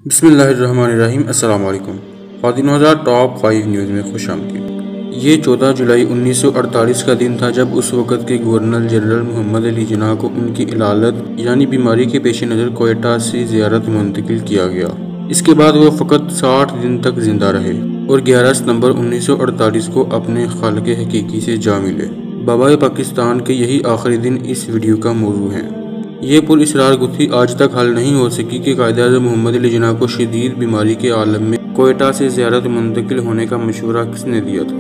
بسم اللہ الرحمن الرحیم۔ السلام علیکم خواتین حضرات، ٹاپ 5 نیوز میں خوش آمدید۔ یہ 14 جولائی 1948 کا دن تھا جب اس وقت کے گورنر جنرل محمد جناح کو ان کی علالت یعنی بیماری کے پیش نظر کوئٹہ سے زیارت منتقل کیا گیا۔ اس کے بعد وہ فقط 60 دن تک زندہ رہے اور 11 ستمبر 1948 کو اپنے خالق حقیقی سے جا ملے۔ بابائے پاکستان کے یہی آخری دن اس ویڈیو کا موضوع ہے۔ یہ پر اسرار گتھی آج تک حل نہیں ہو سکی کہ قائد اعظم محمد جناح کو شدید بیماری کے عالم میں کوئٹہ سے زیارت منتقل ہونے کا مشورہ کس نے دیا تھا؟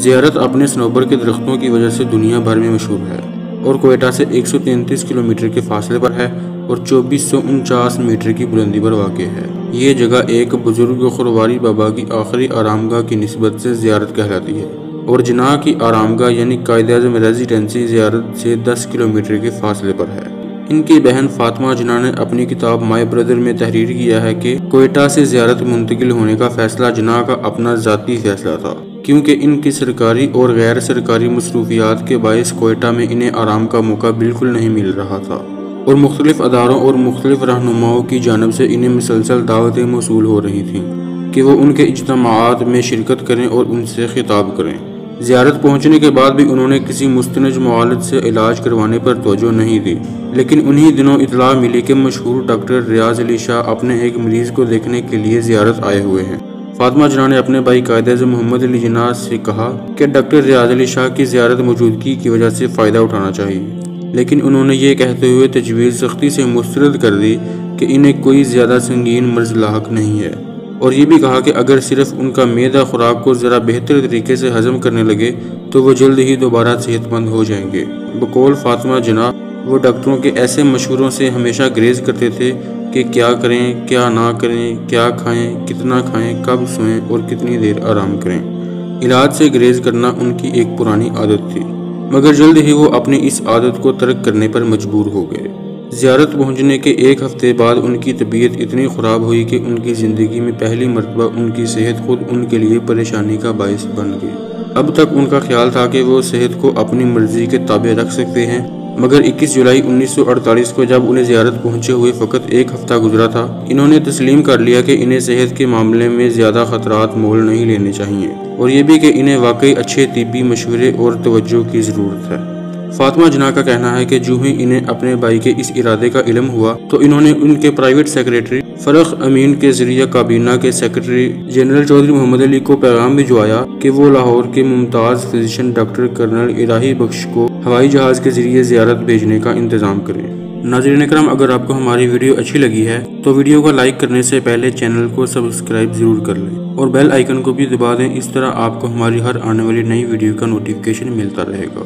زیارت اپنے صنوبر کے درختوں کی وجہ سے دنیا بھر میں مشہور ہے اور کوئٹہ سے 133 کلومیٹر کے فاصلے پر ہے اور 2449 میٹر کی بلندی پر واقع ہے۔ یہ جگہ ایک بزرگ خورواری بابا کی آخری آرامگاہ کی نسبت سے زیارت کہلاتی ہے اور جناح کی آرامگاہ یعنی قائد اعظم ریزیڈنسی زیارت سے 10 کلومیٹر کے فاصلے پر ہے۔ ان کی بہن فاطمہ جناح نے اپنی کتاب مائی برادر میں تحریر کیا ہے کہ کوئٹہ سے زیارت منتقل ہونے کا فیصلہ جناح کا اپنا ذاتی فیصلہ تھا، کیونکہ ان کی سرکاری اور غیر سرکاری مصروفیات کے باعث کوئٹہ میں انہیں آرام کا موقع بالکل نہیں مل رہا تھا اور مختلف اداروں اور مختلف رہنماؤں کی جانب سے انہیں مسلسل دعوتیں موصول ہو رہی تھیں کہ وہ ان کے اجتماعات میں شرکت کریں اور ان سے خطاب کریں۔ زیارت پہنچنے کے بعد بھی انہوں نے کسی مستند معالج سے علاج کروانے پر توجہ نہیں دی، لیکن انہی دنوں اطلاع ملی کہ مشہور ڈاکٹر ریاض علی شاہ اپنے ایک مریض کو دیکھنے کے لیے زیارت آئے ہوئے ہیں۔ فاطمہ جناح نے اپنے بھائی قائد اعظم محمد جناح سے کہا کہ ڈاکٹر ریاض علی شاہ کی زیارت موجودگی کی وجہ سے فائدہ اٹھانا چاہیے، لیکن انہوں نے یہ کہتے ہوئے تجویز سختی سے مسترد کر دی کہ انہیں کوئی زیادہ سنگین مرض لاحق نہیں ہے، اور یہ بھی کہا کہ اگر صرف ان کا معدہ خوراک کو ذرا بہتر طریقے سے ہضم کرنے لگے تو وہ جلد ہی دوبارہ صحت مند ہو جائیں گے۔ بقول فاطمہ جناح، وہ ڈاکٹروں کے ایسے مشوروں سے ہمیشہ گریز کرتے تھے کہ کیا کریں، کیا نہ کریں، کیا کھائیں، کتنا کھائیں، کب سوئیں اور کتنی دیر آرام کریں۔ علاج سے گریز کرنا ان کی ایک پرانی عادت تھی، مگر جلد ہی وہ اپنی اس عادت کو ترک کرنے پر مجبور ہو گئے۔ زیارت پہنچنے کے ایک ہفتے بعد ان کی طبیعت اتنی خراب ہوئی کہ ان کی زندگی میں پہلی مرتبہ ان کی صحت خود ان کے لیے پریشانی کا باعث بن گئی۔ اب تک ان کا خیال تھا کہ وہ صحت کو اپنی مرضی کے تابع رکھ سکتے ہیں، مگر 21 جولائی 1948 کو جب انہیں زیارت پہنچے ہوئے فقط ایک ہفتہ گزرا تھا، انہوں نے تسلیم کر لیا کہ انہیں صحت کے معاملے میں زیادہ خطرات مول نہیں لینے چاہیے، اور یہ بھی کہ انہیں واقعی اچھے طبی مشورے اور توجہ کی ضرورت ہے۔ فاطمہ جناح کا کہنا ہے کہ جو ہی انہیں اپنے بھائی کے اس ارادے کا علم ہوا تو انہوں نے ان کے پرائیویٹ سیکریٹری فرخ امین کے ذریعہ کابینہ کے سیکریٹری جنرل چودھری محمد علی کو پیغام بھجوایا کہ وہ لاہور کے ممتاز فزیشین ڈاکٹر کرنل الہی بخش کو ہوائی جہاز کے ذریعے زیارت بھیجنے کا انتظام کریں۔ ناظرین کرام، اگر آپ کو ہماری ویڈیو اچھی لگی ہے تو ویڈیو کو لائک کرنے سے پہلے چینل کو سبسکرائب ضرور کر لیں اور بیل آئیکن کو بھی دبا دیں، اس طرح آپ کو ہماری ہر آنے والی نئی ویڈیو کا نوٹیفیکیشن ملتا رہے گا۔